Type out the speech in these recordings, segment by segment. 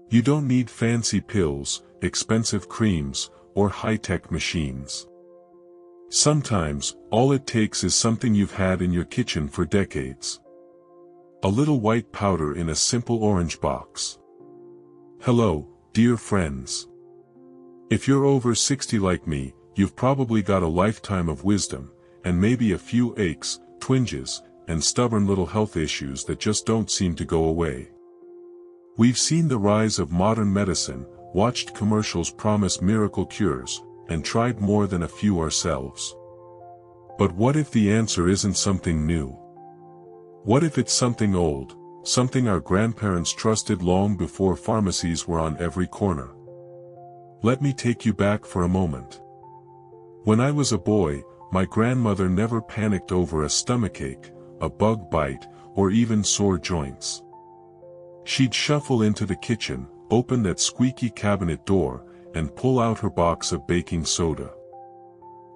You don't need fancy pills, expensive creams, or high-tech machines. Sometimes, all it takes is something you've had in your kitchen for decades. A little white powder in a simple orange box. Hello, dear friends. If you're over 60 like me, you've probably got a lifetime of wisdom, and maybe a few aches, twinges, and stubborn little health issues that just don't seem to go away. We've seen the rise of modern medicine, watched commercials promise miracle cures, and tried more than a few ourselves. But what if the answer isn't something new? What if it's something old, something our grandparents trusted long before pharmacies were on every corner? Let me take you back for a moment. When I was a boy, my grandmother never panicked over a stomachache, a bug bite, or even sore joints. She'd shuffle into the kitchen, open that squeaky cabinet door, and pull out her box of baking soda.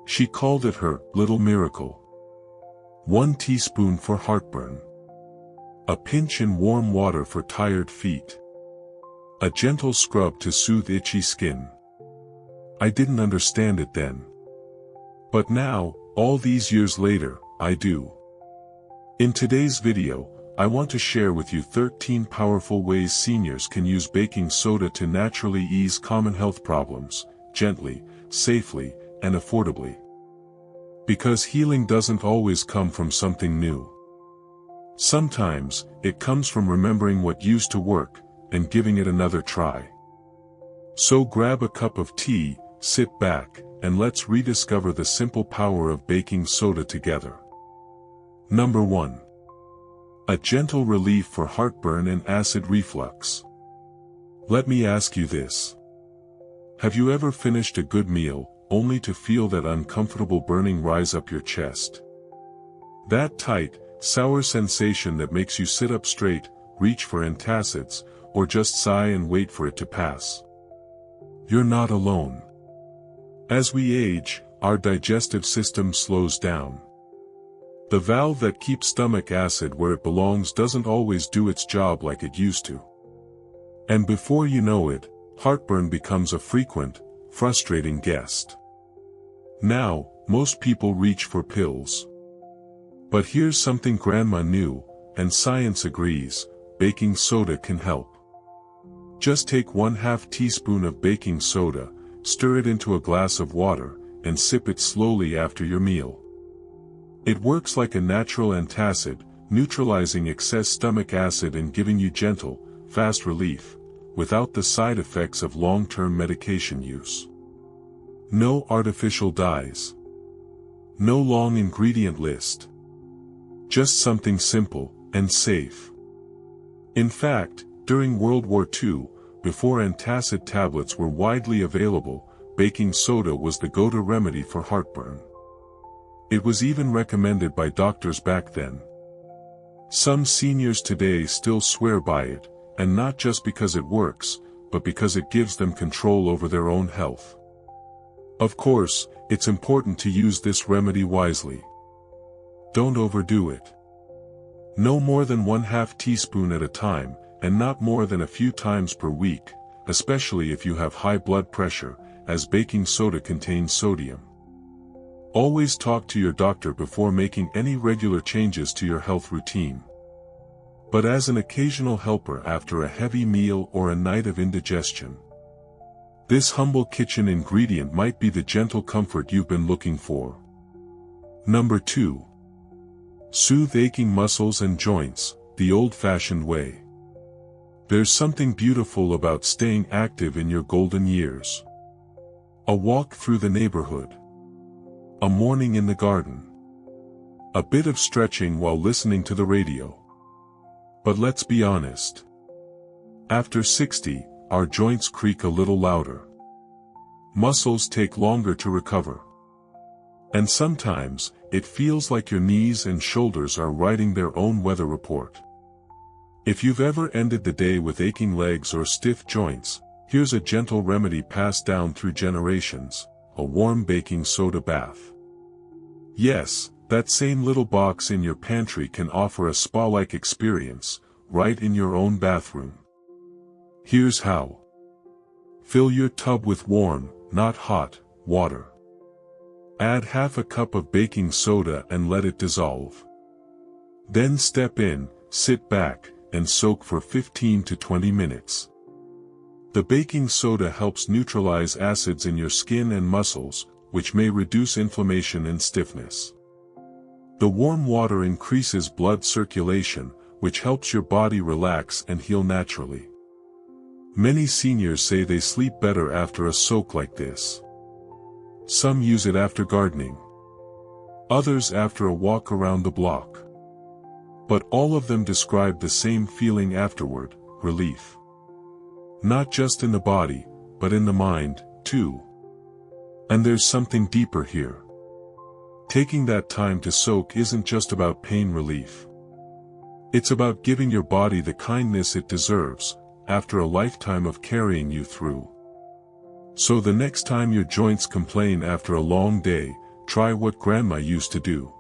She called it her little miracle. 1 teaspoon for heartburn. A pinch in warm water for tired feet. A gentle scrub to soothe itchy skin. I didn't understand it then. But now, all these years later, I do. In today's video, I want to share with you 13 powerful ways seniors can use baking soda to naturally ease common health problems, gently, safely, and affordably. Because healing doesn't always come from something new. Sometimes, it comes from remembering what used to work, and giving it another try. So grab a cup of tea, sit back, and let's rediscover the simple power of baking soda together. Number 1. A gentle relief for heartburn and acid reflux. Let me ask you this. Have you ever finished a good meal, only to feel that uncomfortable burning rise up your chest? That tight, sour sensation that makes you sit up straight, reach for antacids, or just sigh and wait for it to pass. You're not alone. As we age, our digestive system slows down. The valve that keeps stomach acid where it belongs doesn't always do its job like it used to. And before you know it, heartburn becomes a frequent, frustrating guest. Now, most people reach for pills. But here's something Grandma knew, and science agrees: baking soda can help. Just take 1/2 teaspoon of baking soda, stir it into a glass of water, and sip it slowly after your meal. It works like a natural antacid, neutralizing excess stomach acid and giving you gentle, fast relief, without the side effects of long-term medication use. No artificial dyes. No long ingredient list. Just something simple, and safe. In fact, during World War II, before antacid tablets were widely available, baking soda was the go-to remedy for heartburn. It was even recommended by doctors back then. Some seniors today still swear by it, and not just because it works, but because it gives them control over their own health. Of course, it's important to use this remedy wisely. Don't overdo it. No more than 1/2 teaspoon at a time, and not more than a few times per week, especially if you have high blood pressure, as baking soda contains sodium. Always talk to your doctor before making any regular changes to your health routine. But as an occasional helper after a heavy meal or a night of indigestion, this humble kitchen ingredient might be the gentle comfort you've been looking for. Number 2. Soothe aching muscles and joints, the old-fashioned way. There's something beautiful about staying active in your golden years. A walk through the neighborhood. A morning in the garden. A bit of stretching while listening to the radio. But let's be honest. After 60, our joints creak a little louder. Muscles take longer to recover. And sometimes, it feels like your knees and shoulders are writing their own weather report. If you've ever ended the day with aching legs or stiff joints, here's a gentle remedy passed down through generations: a warm baking soda bath. Yes, that same little box in your pantry can offer a spa-like experience, right in your own bathroom. Here's how. Fill your tub with warm, not hot, water. Add half a cup of baking soda and let it dissolve. Then step in, sit back, and soak for 15 to 20 minutes. The baking soda helps neutralize acids in your skin and muscles, which may reduce inflammation and stiffness. The warm water increases blood circulation, which helps your body relax and heal naturally. Many seniors say they sleep better after a soak like this. Some use it after gardening. Others after a walk around the block. But all of them describe the same feeling afterward, relief. Not just in the body, but in the mind, too. And there's something deeper here. Taking that time to soak isn't just about pain relief. It's about giving your body the kindness it deserves, after a lifetime of carrying you through. So the next time your joints complain after a long day, try what Grandma used to do.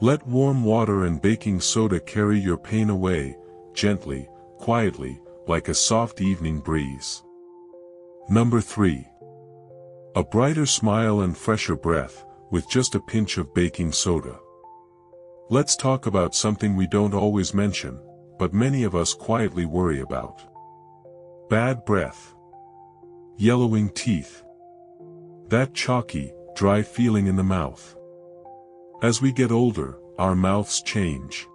Let warm water and baking soda carry your pain away, gently, quietly, like a soft evening breeze. Number 3. A brighter smile and fresher breath, with just a pinch of baking soda. Let's talk about something we don't always mention, but many of us quietly worry about. Bad breath. Yellowing teeth. That chalky, dry feeling in the mouth. As we get older, our mouths change.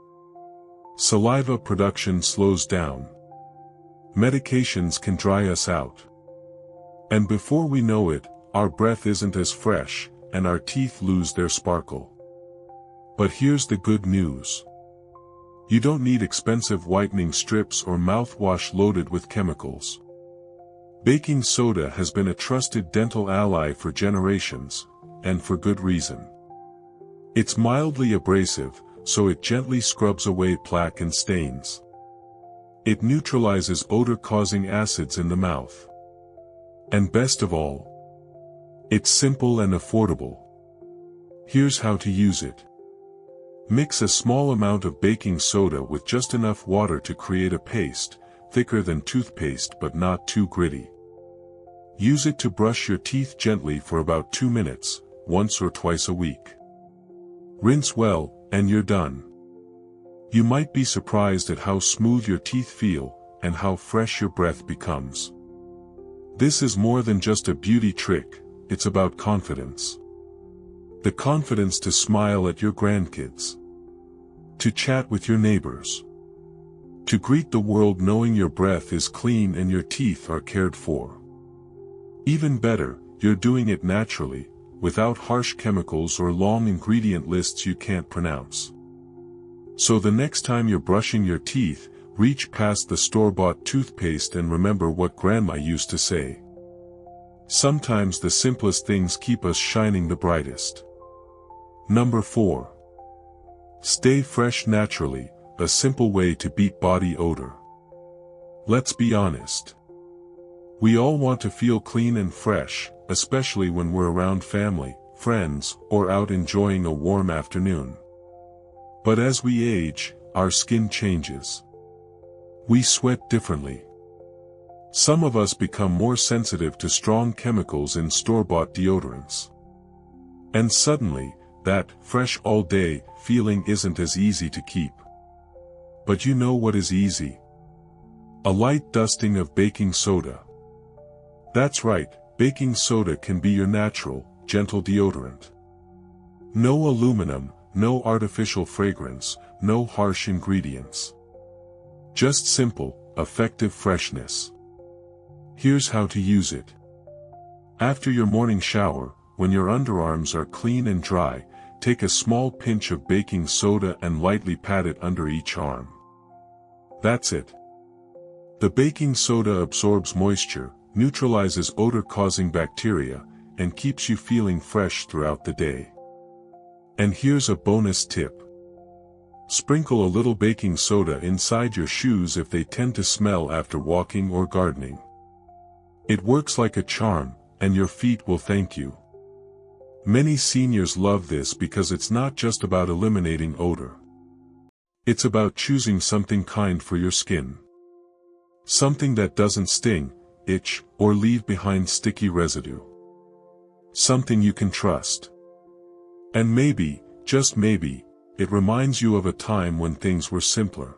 Saliva production slows down. Medications can dry us out. And before we know it, our breath isn't as fresh, and our teeth lose their sparkle. But here's the good news. You don't need expensive whitening strips or mouthwash loaded with chemicals. Baking soda has been a trusted dental ally for generations, and for good reason. It's mildly abrasive, so it gently scrubs away plaque and stains. It neutralizes odor-causing acids in the mouth. And best of all, it's simple and affordable. Here's how to use it. Mix a small amount of baking soda with just enough water to create a paste, thicker than toothpaste but not too gritty. Use it to brush your teeth gently for about 2 minutes, once or twice a week. Rinse well, and you're done. You might be surprised at how smooth your teeth feel, and how fresh your breath becomes. This is more than just a beauty trick, it's about confidence. The confidence to smile at your grandkids. To chat with your neighbors. To greet the world knowing your breath is clean and your teeth are cared for. Even better, you're doing it naturally, without harsh chemicals or long ingredient lists you can't pronounce. So the next time you're brushing your teeth, reach past the store-bought toothpaste and remember what Grandma used to say. Sometimes the simplest things keep us shining the brightest. Number 4. Stay fresh naturally, a simple way to beat body odor. Let's be honest. We all want to feel clean and fresh, especially when we're around family, friends, or out enjoying a warm afternoon. But as we age, our skin changes. We sweat differently. Some of us become more sensitive to strong chemicals in store-bought deodorants. And suddenly, that fresh all day feeling isn't as easy to keep. But you know what is easy? A light dusting of baking soda. That's right, baking soda can be your natural, gentle deodorant. No aluminum, no artificial fragrance, no harsh ingredients. Just simple, effective freshness. Here's how to use it. After your morning shower, when your underarms are clean and dry, take a small pinch of baking soda and lightly pat it under each arm. That's it. The baking soda absorbs moisture, neutralizes odor-causing bacteria, and keeps you feeling fresh throughout the day. And here's a bonus tip. Sprinkle a little baking soda inside your shoes if they tend to smell after walking or gardening. It works like a charm, and your feet will thank you. Many seniors love this because it's not just about eliminating odor. It's about choosing something kind for your skin. Something that doesn't sting, itch, or leave behind sticky residue. Something you can trust. And maybe, just maybe, it reminds you of a time when things were simpler.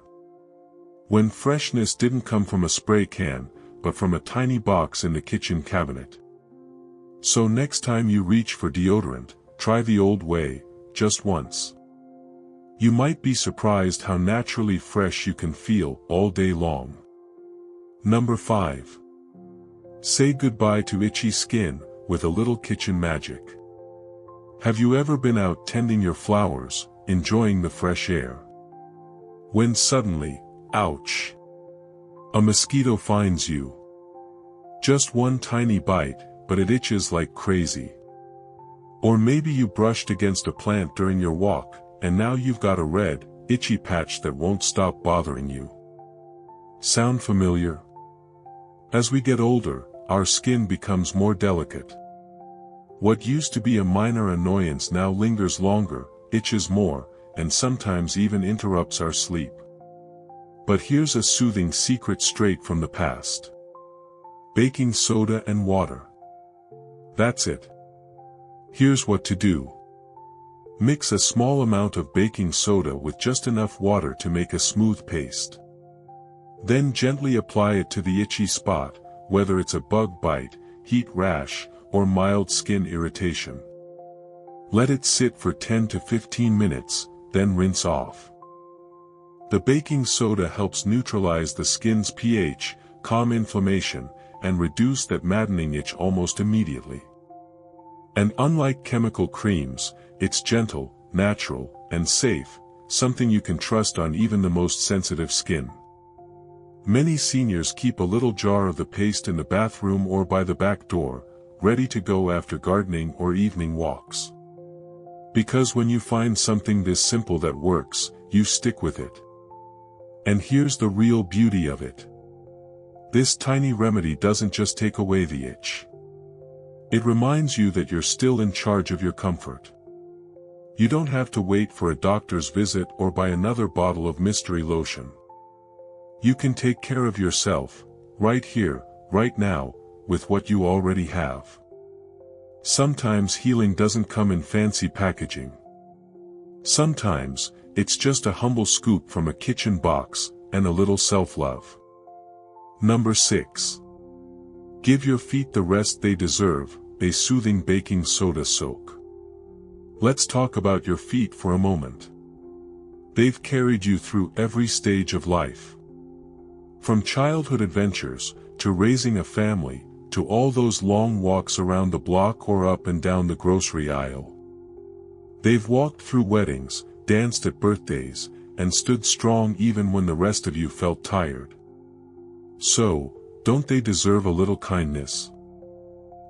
When freshness didn't come from a spray can, but from a tiny box in the kitchen cabinet. So next time you reach for deodorant, try the old way, just once. You might be surprised how naturally fresh you can feel all day long. Number 5. Say goodbye to itchy skin with a little kitchen magic. Have you ever been out tending your flowers, enjoying the fresh air? When suddenly, ouch! A mosquito finds you. Just one tiny bite, but it itches like crazy. Or maybe you brushed against a plant during your walk, and now you've got a red, itchy patch that won't stop bothering you. Sound familiar? As we get older, our skin becomes more delicate. What used to be a minor annoyance now lingers longer, itches more, and sometimes even interrupts our sleep. But here's a soothing secret straight from the past. Baking soda and water. That's it. Here's what to do. Mix a small amount of baking soda with just enough water to make a smooth paste. Then gently apply it to the itchy spot, whether it's a bug bite, heat rash, or mild skin irritation. Let it sit for 10 to 15 minutes, then rinse off. The baking soda helps neutralize the skin's pH, calm inflammation, and reduce that maddening itch almost immediately. And unlike chemical creams, it's gentle, natural, and safe, something you can trust on even the most sensitive skin. Many seniors keep a little jar of the paste in the bathroom or by the back door, ready to go after gardening or evening walks. Because when you find something this simple that works, you stick with it. And here's the real beauty of it. This tiny remedy doesn't just take away the itch. It reminds you that you're still in charge of your comfort. You don't have to wait for a doctor's visit or buy another bottle of mystery lotion. You can take care of yourself, right here, right now, with what you already have. Sometimes healing doesn't come in fancy packaging. Sometimes, it's just a humble scoop from a kitchen box, and a little self-love. Number 6. Give your feet the rest they deserve, a soothing baking soda soak. Let's talk about your feet for a moment. They've carried you through every stage of life. From childhood adventures, to raising a family, to all those long walks around the block or up and down the grocery aisle. They've walked through weddings, danced at birthdays, and stood strong even when the rest of you felt tired. So, don't they deserve a little kindness?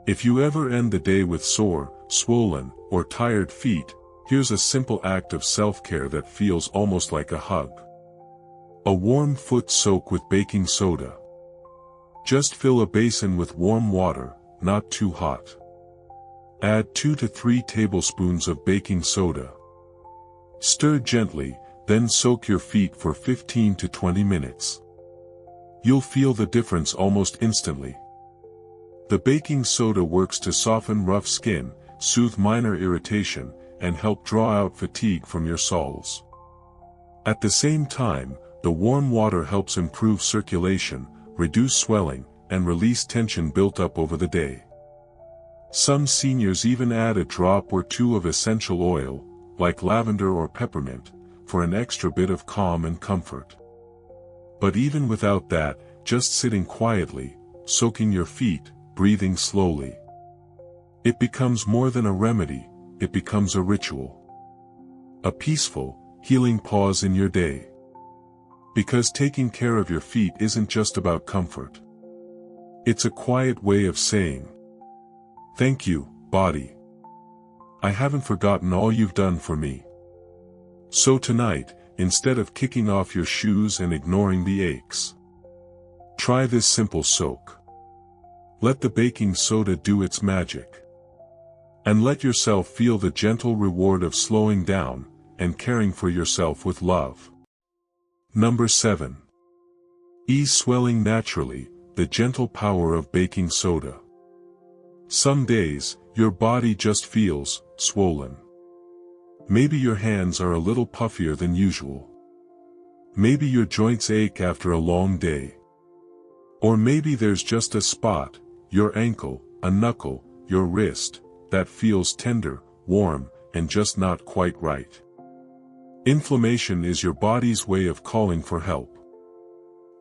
If you ever end the day with sore, swollen, or tired feet, here's a simple act of self-care that feels almost like a hug. A warm foot soak with baking soda. Just fill a basin with warm water, not too hot. Add 2 to 3 tablespoons of baking soda. Stir gently, then soak your feet for 15 to 20 minutes. You'll feel the difference almost instantly. The baking soda works to soften rough skin, soothe minor irritation, and help draw out fatigue from your soles. At the same time, the warm water helps improve circulation, reduce swelling, and release tension built up over the day. Some seniors even add a drop or two of essential oil, like lavender or peppermint, for an extra bit of calm and comfort. But even without that, just sitting quietly, soaking your feet, breathing slowly. It becomes more than a remedy, it becomes a ritual. A peaceful, healing pause in your day. Because taking care of your feet isn't just about comfort. It's a quiet way of saying, thank you, body. I haven't forgotten all you've done for me. So tonight, instead of kicking off your shoes and ignoring the aches, try this simple soak. Let the baking soda do its magic. And let yourself feel the gentle reward of slowing down, and caring for yourself with love. Number 7. Ease swelling naturally, the gentle power of baking soda. Some days, your body just feels swollen. Maybe your hands are a little puffier than usual. Maybe your joints ache after a long day. Or maybe there's just a spot, your ankle, a knuckle, your wrist, that feels tender, warm, and just not quite right. Inflammation is your body's way of calling for help.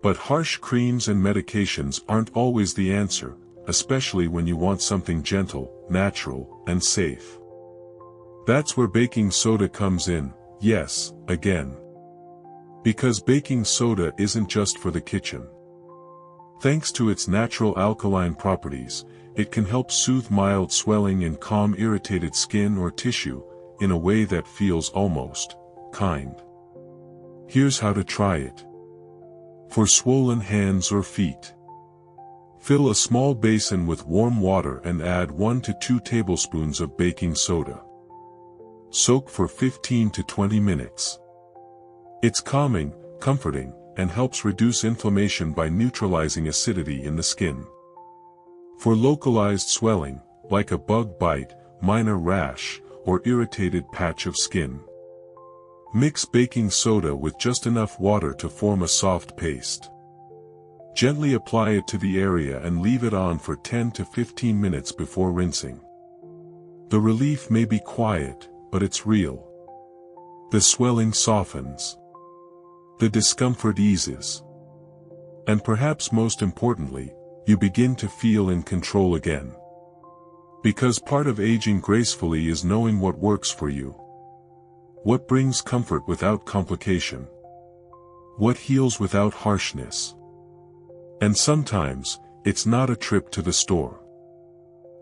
But harsh creams and medications aren't always the answer, especially when you want something gentle, natural, and safe. That's where baking soda comes in, yes, again. Because baking soda isn't just for the kitchen. Thanks to its natural alkaline properties, it can help soothe mild swelling and calm irritated skin or tissue, in a way that feels almost kind. Here's how to try it. For swollen hands or feet. Fill a small basin with warm water and add 1 to 2 tablespoons of baking soda. Soak for 15 to 20 minutes. It's calming, comforting, and helps reduce inflammation by neutralizing acidity in the skin. For localized swelling, like a bug bite, minor rash, or irritated patch of skin, mix baking soda with just enough water to form a soft paste. Gently apply it to the area and leave it on for 10 to 15 minutes before rinsing. The relief may be quiet, but it's real. The swelling softens. The discomfort eases. And perhaps most importantly, you begin to feel in control again. Because part of aging gracefully is knowing what works for you. What brings comfort without complication? What heals without harshness? And sometimes, it's not a trip to the store.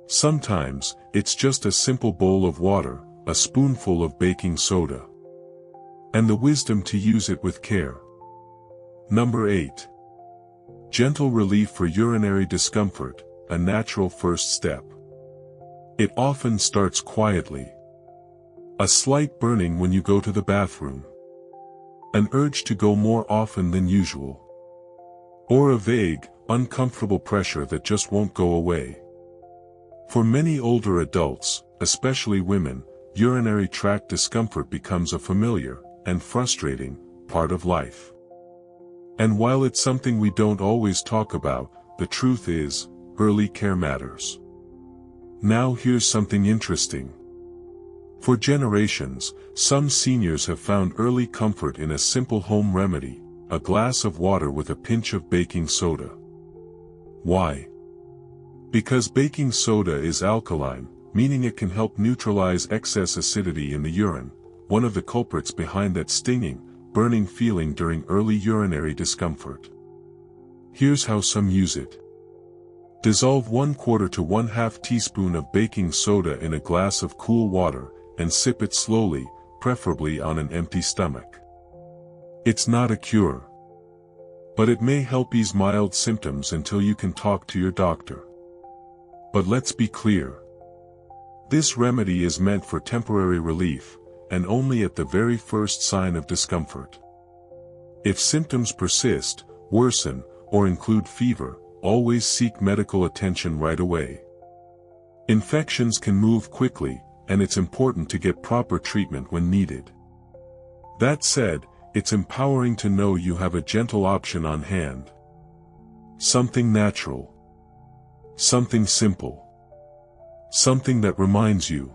Sometimes, it's just a simple bowl of water, a spoonful of baking soda. And the wisdom to use it with care. Number 8. Gentle relief for urinary discomfort, a natural first step. It often starts quietly. A slight burning when you go to the bathroom. An urge to go more often than usual. Or a vague, uncomfortable pressure that just won't go away. For many older adults, especially women, urinary tract discomfort becomes a familiar, and frustrating, part of life. And while it's something we don't always talk about, the truth is, early care matters. Now here's something interesting. For generations, some seniors have found early comfort in a simple home remedy, a glass of water with a pinch of baking soda. Why? Because baking soda is alkaline, meaning it can help neutralize excess acidity in the urine, one of the culprits behind that stinging, burning feeling during early urinary discomfort. Here's how some use it. Dissolve 1/4 to 1/2 teaspoon of baking soda in a glass of cool water, and sip it slowly, preferably on an empty stomach. It's not a cure. But it may help ease mild symptoms until you can talk to your doctor. But let's be clear. This remedy is meant for temporary relief, and only at the very first sign of discomfort. If symptoms persist, worsen, or include fever, always seek medical attention right away. Infections can move quickly, and it's important to get proper treatment when needed. That said, it's empowering to know you have a gentle option on hand. Something natural. Something simple. Something that reminds you.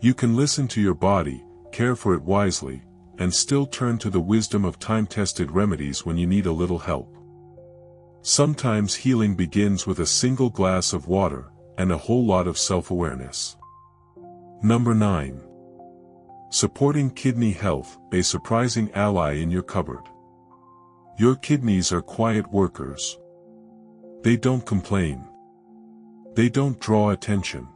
You can listen to your body, care for it wisely, and still turn to the wisdom of time-tested remedies when you need a little help. Sometimes healing begins with a single glass of water, and a whole lot of self-awareness. Number 9. Supporting kidney health, a surprising ally in your cupboard. Your kidneys are quiet workers. They don't complain. They don't draw attention.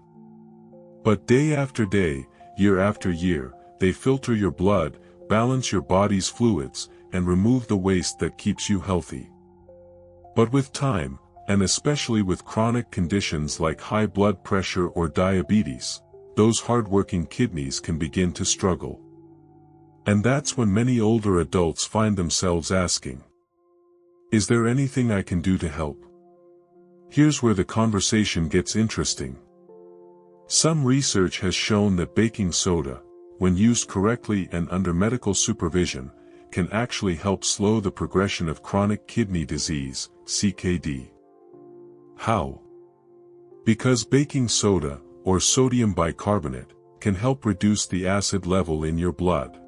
But day after day, year after year, they filter your blood, balance your body's fluids, and remove the waste that keeps you healthy. But with time, and especially with chronic conditions like high blood pressure or diabetes, those hardworking kidneys can begin to struggle. And that's when many older adults find themselves asking, Is there anything I can do to help? Here's where the conversation gets interesting. Some research has shown that baking soda, when used correctly and under medical supervision, can actually help slow the progression of chronic kidney disease, CKD. How? Because baking soda, or sodium bicarbonate, can help reduce the acid level in your blood.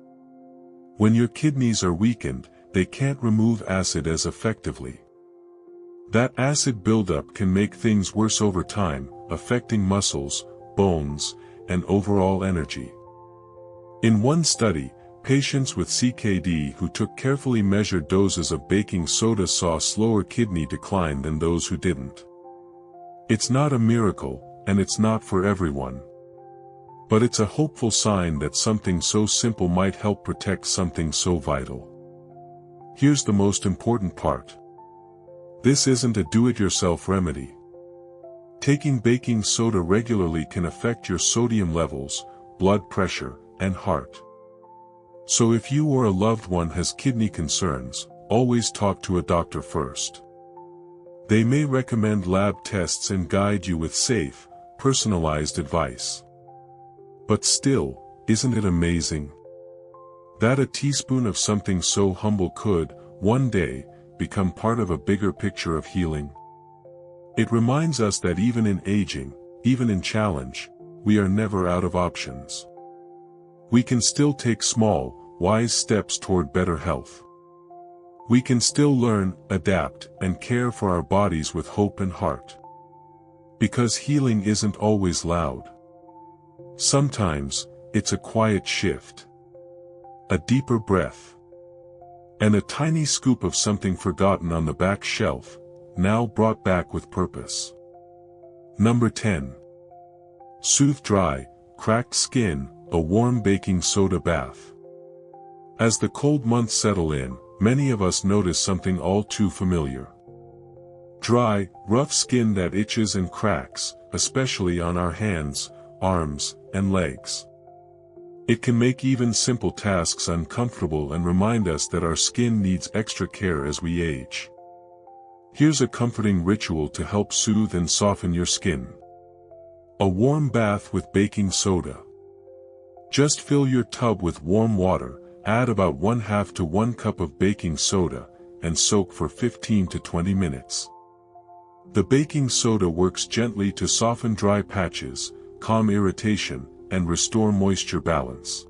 When your kidneys are weakened, they can't remove acid as effectively. That acid buildup can make things worse over time, affecting muscles, bones, and overall energy. In one study, patients with CKD who took carefully measured doses of baking soda saw slower kidney decline than those who didn't. It's not a miracle, and it's not for everyone. But it's a hopeful sign that something so simple might help protect something so vital. Here's the most important part. This isn't a do-it-yourself remedy. Taking baking soda regularly can affect your sodium levels, blood pressure, and heart. So if you or a loved one has kidney concerns, always talk to a doctor first. They may recommend lab tests and guide you with safe, personalized advice. But still, isn't it amazing that a teaspoon of something so humble could, one day, become part of a bigger picture of healing? It reminds us that even in aging, even in challenge, we are never out of options. We can still take small, wise steps toward better health. We can still learn, adapt, and care for our bodies with hope and heart. Because healing isn't always loud. Sometimes, it's a quiet shift. A deeper breath. And a tiny scoop of something forgotten on the back shelf, now brought back with purpose. Number 10. Soothe dry, cracked skin, a warm baking soda bath. As the cold months settle in, many of us notice something all too familiar. Dry, rough skin that itches and cracks, especially on our hands, arms, and legs. It can make even simple tasks uncomfortable and remind us that our skin needs extra care as we age. Here's a comforting ritual to help soothe and soften your skin. A warm bath with baking soda. Just fill your tub with warm water, add about 1/2 to 1 cup of baking soda, and soak for 15 to 20 minutes. The baking soda works gently to soften dry patches, calm irritation, and restore moisture balance.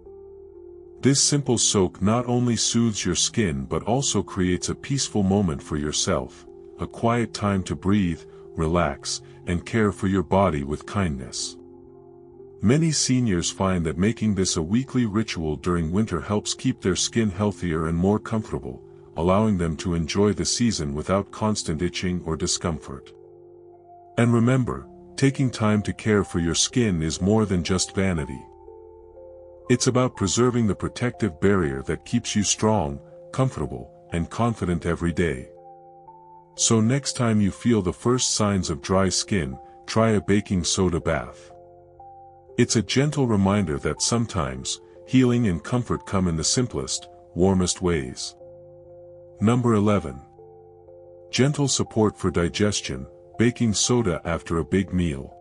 This simple soak not only soothes your skin but also creates a peaceful moment for yourself, a quiet time to breathe, relax, and care for your body with kindness. Many seniors find that making this a weekly ritual during winter helps keep their skin healthier and more comfortable, allowing them to enjoy the season without constant itching or discomfort. And remember, taking time to care for your skin is more than just vanity. It's about preserving the protective barrier that keeps you strong, comfortable, and confident every day. So next time you feel the first signs of dry skin, try a baking soda bath. It's a gentle reminder that sometimes, healing and comfort come in the simplest, warmest ways. Number 11. Gentle support for digestion, baking soda after a big meal.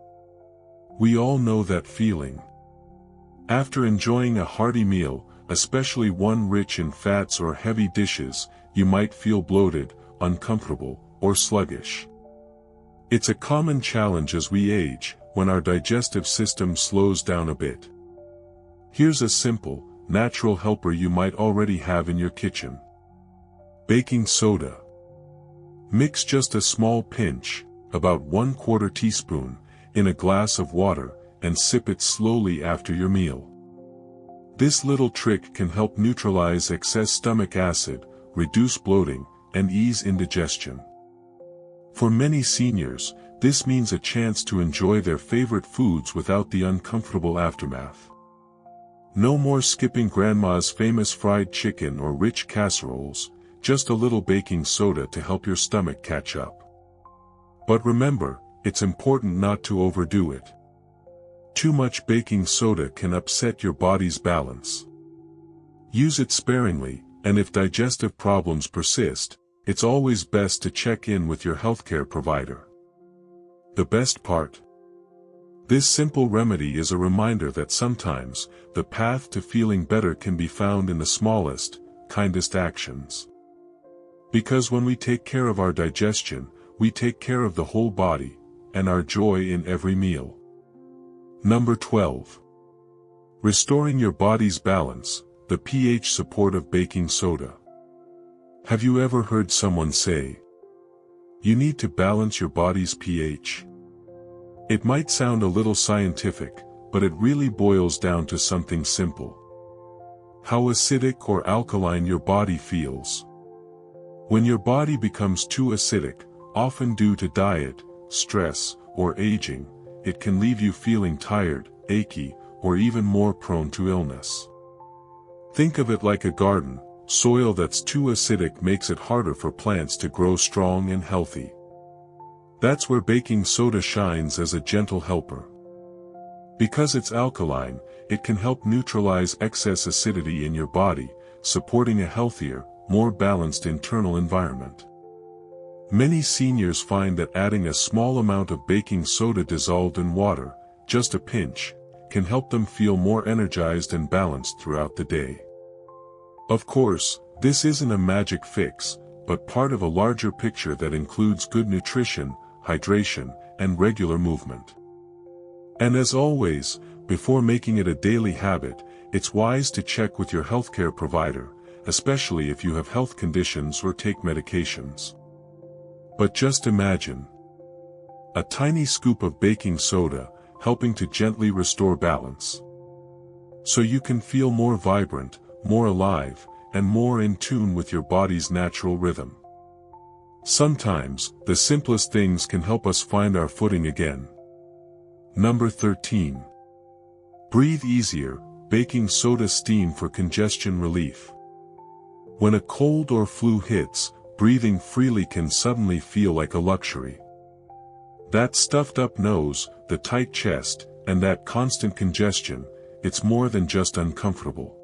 We all know that feeling. After enjoying a hearty meal, especially one rich in fats or heavy dishes, you might feel bloated, uncomfortable, or sluggish. It's a common challenge as we age, when our digestive system slows down a bit. Here's a simple, natural helper you might already have in your kitchen. Baking soda. Mix just a small pinch, about 1/4 teaspoon, in a glass of water, and sip it slowly after your meal. This little trick can help neutralize excess stomach acid, reduce bloating, and ease indigestion. For many seniors, this means a chance to enjoy their favorite foods without the uncomfortable aftermath. No more skipping grandma's famous fried chicken or rich casseroles, just a little baking soda to help your stomach catch up. But remember, it's important not to overdo it. Too much baking soda can upset your body's balance. Use it sparingly, and if digestive problems persist, It's always best to check in with your healthcare provider. The best part? This simple remedy is a reminder that sometimes, the path to feeling better can be found in the smallest, kindest actions. Because when we take care of our digestion, we take care of the whole body, and our joy in every meal. Number 12. Restoring your body's balance, the pH support of baking soda. Have you ever heard someone say, "You need to balance your body's pH"? It might sound a little scientific, but it really boils down to something simple. How acidic or alkaline your body feels. When your body becomes too acidic, often due to diet, stress, or aging, it can leave you feeling tired, achy, or even more prone to illness. Think of it like a garden. Soil that's too acidic makes it harder for plants to grow strong and healthy. That's where baking soda shines as a gentle helper. Because it's alkaline, it can help neutralize excess acidity in your body, supporting a healthier, more balanced internal environment. Many seniors find that adding a small amount of baking soda dissolved in water, just a pinch, can help them feel more energized and balanced throughout the day. Of course, this isn't a magic fix, but part of a larger picture that includes good nutrition, hydration, and regular movement. And as always, before making it a daily habit, it's wise to check with your healthcare provider, especially if you have health conditions or take medications. But just imagine a tiny scoop of baking soda helping to gently restore balance. So you can feel more vibrant, more alive, and more in tune with your body's natural rhythm. Sometimes, the simplest things can help us find our footing again. Number 13. Breathe easier, baking soda steam for congestion relief. When a cold or flu hits, breathing freely can suddenly feel like a luxury. That stuffed up nose, the tight chest, and that constant congestion, it's more than just uncomfortable.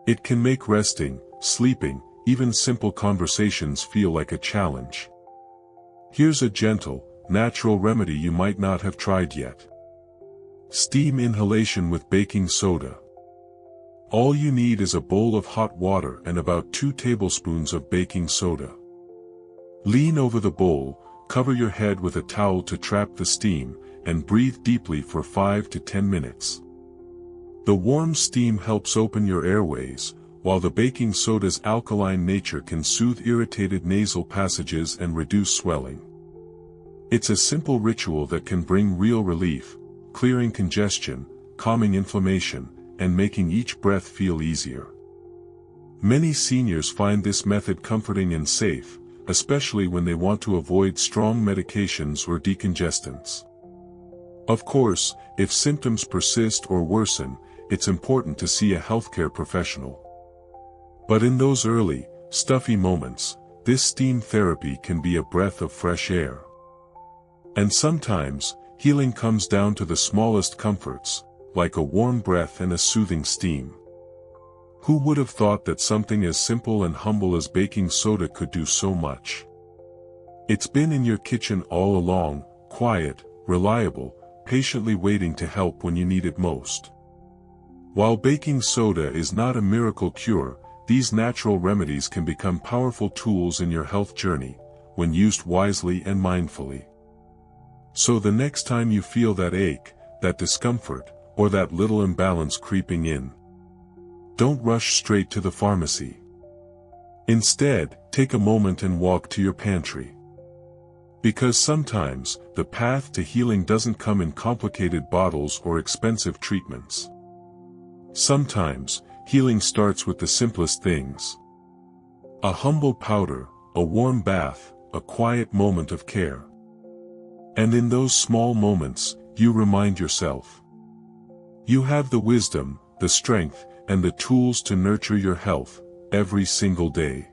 It can make resting, sleeping, even simple conversations feel like a challenge. Here's a gentle, natural remedy you might not have tried yet. Steam inhalation with baking soda. All you need is a bowl of hot water and about 2 tablespoons of baking soda. Lean over the bowl, cover your head with a towel to trap the steam, and breathe deeply for 5 to 10 minutes. The warm steam helps open your airways, while the baking soda's alkaline nature can soothe irritated nasal passages and reduce swelling. It's a simple ritual that can bring real relief, clearing congestion, calming inflammation, and making each breath feel easier. Many seniors find this method comforting and safe, especially when they want to avoid strong medications or decongestants. Of course, if symptoms persist or worsen, it's important to see a healthcare professional. But in those early, stuffy moments, this steam therapy can be a breath of fresh air. And sometimes, healing comes down to the smallest comforts, like a warm breath and a soothing steam. Who would have thought that something as simple and humble as baking soda could do so much? It's been in your kitchen all along, quiet, reliable, patiently waiting to help when you need it most. While baking soda is not a miracle cure, these natural remedies can become powerful tools in your health journey, when used wisely and mindfully. So the next time you feel that ache, that discomfort, or that little imbalance creeping in, don't rush straight to the pharmacy. Instead, take a moment and walk to your pantry. Because sometimes, the path to healing doesn't come in complicated bottles or expensive treatments. Sometimes, healing starts with the simplest things. A humble powder, a warm bath, a quiet moment of care. And in those small moments, you remind yourself. You have the wisdom, the strength, and the tools to nurture your health, every single day.